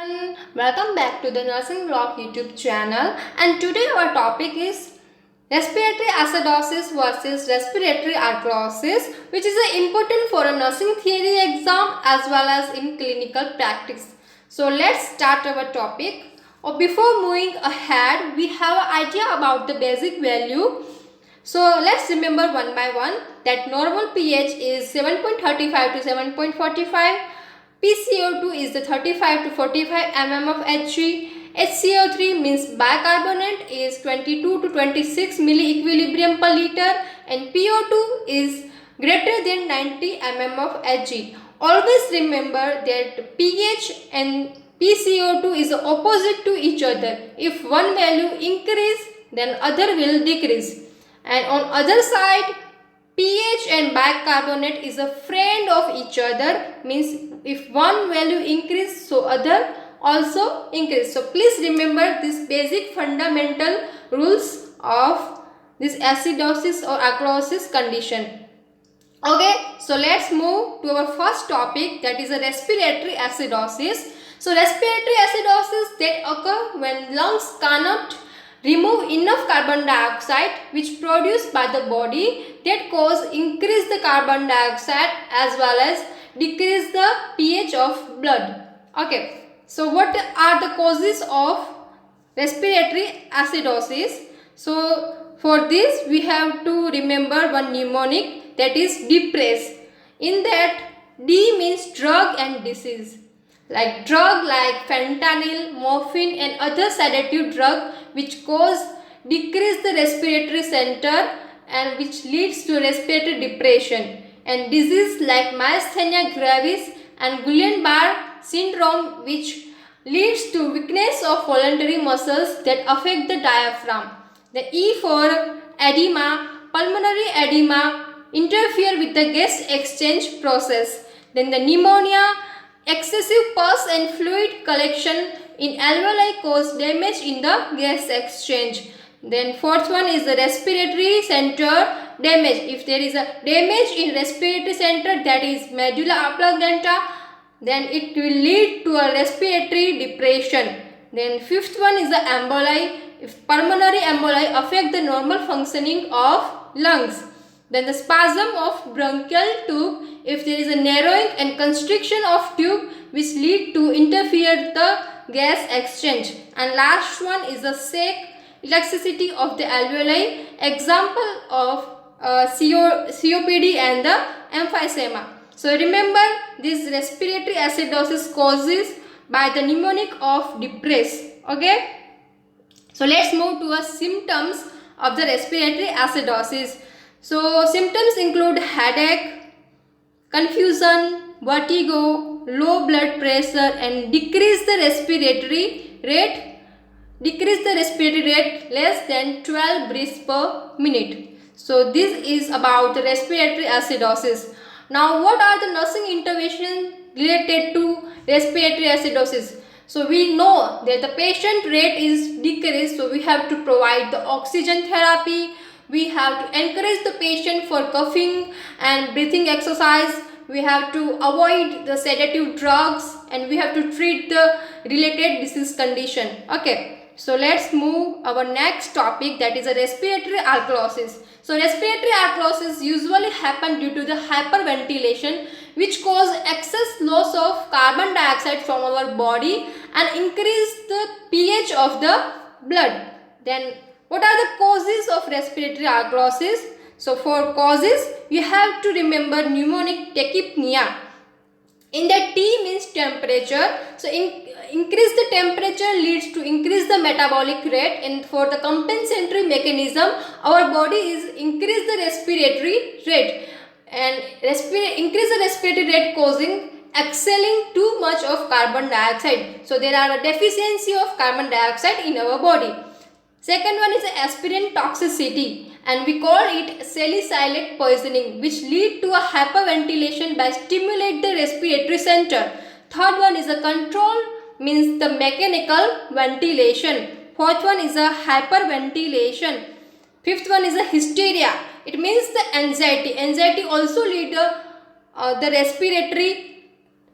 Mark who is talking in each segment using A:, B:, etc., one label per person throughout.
A: everyone, welcome back to the Nursing Blog YouTube channel, and today our topic is respiratory acidosis versus respiratory alkalosis, which is important for a nursing theory exam as well as in clinical practice. So let's start our topic. Before moving ahead, we have an idea about the basic value. So let's remember one by one that normal pH is 7.35 to 7.45. PCO2 is the 35 to 45 mm of Hg. HCO3 means bicarbonate is 22 to 26 milliequilibrium per liter, and PO2 is greater than 90 mm of Hg. Always remember that pH and PCO2 is opposite to each other. If one value increase, then other will decrease. And on other side, pH and bicarbonate is a friend of each other, means if one value increase, so other also increase. So please remember this basic fundamental rules of this acidosis or alkalosis condition. Okay, so let's move to our first topic, that is a respiratory acidosis. So respiratory acidosis that occur when lungs cannot remove enough carbon dioxide which produced by the body, that cause increase the carbon dioxide as well as decrease the pH of blood. Okay, so what are the causes of respiratory acidosis? So for this we have to remember one mnemonic, that is depress. In that, D means drug and disease. Like drug like fentanyl, morphine and other sedative drug which cause decrease the respiratory center and which leads to respiratory depression, and disease like myasthenia gravis and Guillain-Barré syndrome which leads to weakness of voluntary muscles that affect the diaphragm. The E for edema, pulmonary edema interfere with the gas exchange process. Then the pneumonia, excessive pus and fluid collection in alveoli cause damage in the gas exchange. Then fourth one is the respiratory center damage. If there is a damage in respiratory center, that is medulla oblongata, then it will lead to a respiratory depression. Then fifth one is the emboli. If pulmonary emboli affect the normal functioning of lungs. Then the spasm of bronchial tube, if there is a narrowing and constriction of tube which lead to interfere the gas exchange. And last one is the sake elasticity of the alveoli, example of COPD and the emphysema. So remember, this respiratory acidosis causes by the mnemonic of depress. Okay, so let's move to a symptoms of the respiratory acidosis. So symptoms include headache, confusion, vertigo, low blood pressure and decrease the respiratory rate less than 12 breaths per minute. So this is about the respiratory acidosis. Now what are the nursing interventions related to respiratory acidosis? So we know that the patient rate is decreased, so we have to provide the oxygen therapy. We have to encourage the patient for coughing and breathing exercise. We have to avoid the sedative drugs and we have to treat the related disease condition. Okay, so let's move our next topic, that is a respiratory alkalosis. So respiratory alkalosis usually happen due to the hyperventilation which cause excess loss of carbon dioxide from our body and increase the pH of the blood. Then what are the causes of respiratory alkalosis? So for causes, you have to remember mnemonic tachypnea. In that T means temperature. So increase the temperature leads to increase the metabolic rate, and for the compensatory mechanism, our body is increase the respiratory rate and increase the respiratory rate causing exhaling too much of carbon dioxide. So there are a deficiency of carbon dioxide in our body. Second one is aspirin toxicity, and we call it salicylate poisoning, which lead to a hyperventilation by stimulate the respiratory center. Third one is a control, means the mechanical ventilation. Fourth one is a hyperventilation. Fifth one is a hysteria. It means the anxiety. Anxiety also lead the respiratory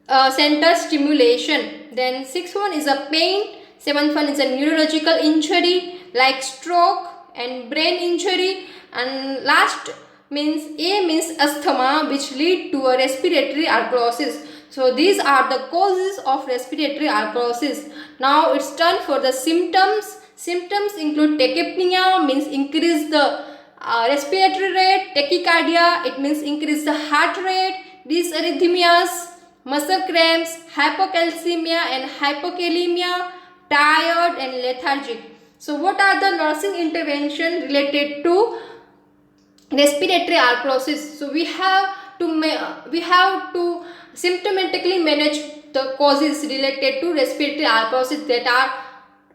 A: center stimulation. Then sixth one is a pain. Seventh one is a neurological injury like stroke and brain injury. And last means A means asthma, which lead to a respiratory alkalosis. So these are the causes of respiratory alkalosis. Now it's turn for the symptoms. Symptoms include tachypnea, means increase the respiratory rate. Tachycardia, it means increase the heart rate. Dysarrhythmias, muscle cramps, hypocalcemia and hypokalemia, tired and lethargic. So what are the nursing intervention related to respiratory alkalosis? So we have to symptomatically manage the causes related to respiratory alkalosis, that are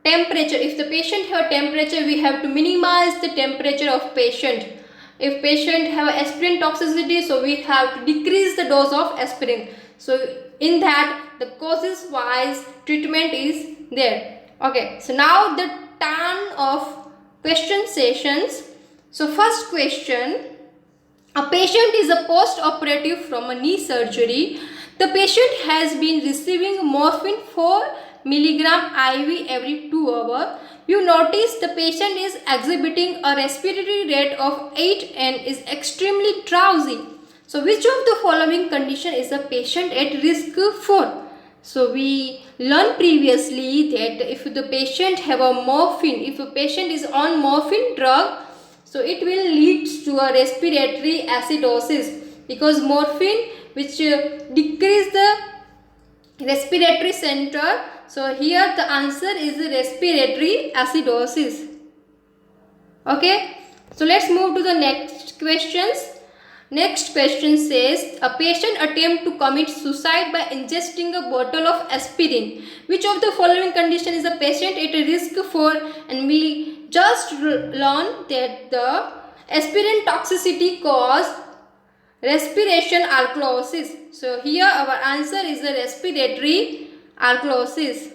A: temperature. If the patient have temperature, we have to minimize the temperature of patient. If patient have aspirin toxicity, so we have to decrease the dose of aspirin. So in that, the causes wise treatment is there. Okay, so now the turn of question sessions. So first question, a patient is a post-operative from a knee surgery. The patient has been receiving morphine 4 milligram IV every 2 hours. You notice the patient is exhibiting a respiratory rate of 8 and is extremely drowsy. So which of the following condition is the patient at risk for? So we learned previously that if the patient have a morphine, if a patient is on morphine drug, so it will lead to a respiratory acidosis, because morphine which decrease the respiratory center. So here the answer is respiratory acidosis. Okay, so let's move to the next questions. Next question says, a patient attempt to commit suicide by ingesting a bottle of aspirin. Which of the following condition is the patient at a risk for? And we just learned that the aspirin toxicity caused respiration alkalosis. So here our answer is the respiratory alkalosis.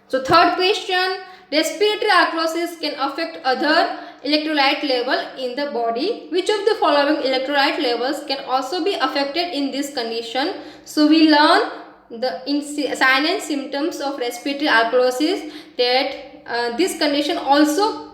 A: So third question, respiratory alkalosis can affect other electrolyte level in the body. Which of the following electrolyte levels can also be affected in this condition? So we learn the sign and symptoms of respiratory alkalosis, that this condition also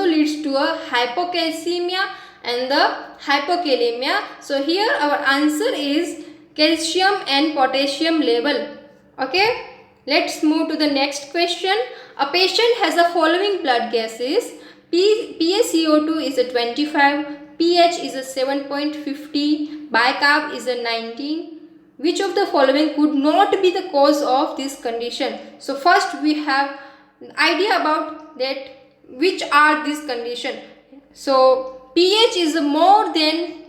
A: leads to a hypocalcemia and the hypokalemia. So here our answer is calcium and potassium level. Okay, let's move to the next question. A patient has the following blood gases. PaCO2 is a 25, pH is a 7.50, bicarb is a 19. Which of the following could not be the cause of this condition? So first we have idea about that which are these condition. So pH is more than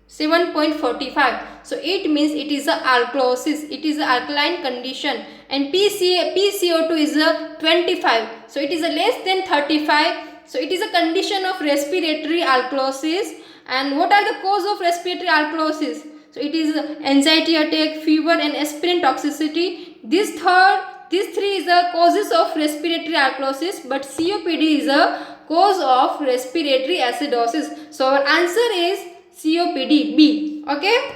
A: 7.45, so it means it is a alkalosis, it is a alkaline condition. And PaCO2 is a 25, so it is a less than 35, so it is a condition of respiratory alkalosis. And what are the cause of respiratory alkalosis? So it is anxiety attack, fever and aspirin toxicity. These three is the causes of respiratory alkalosis, but COPD is a cause of respiratory acidosis. So our answer is COPD B. Okay,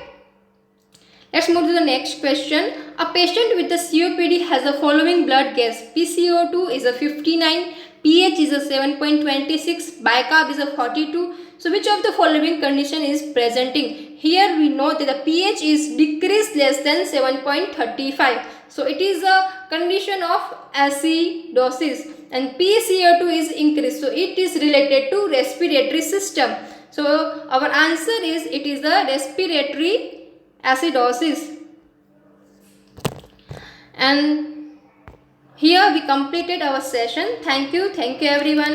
A: let's move to the next question. A patient with the COPD has the following blood gas. PaCO2 is a 59, pH is a 7.26, bicarb is a 42. So which of the following condition is presenting? Here we know that the pH is decreased less than 7.35. So it is a condition of acidosis. And PaCO2 is increased, so it is related to respiratory system. So our answer is it is the respiratory acidosis. And here we completed our session. Thank you everyone.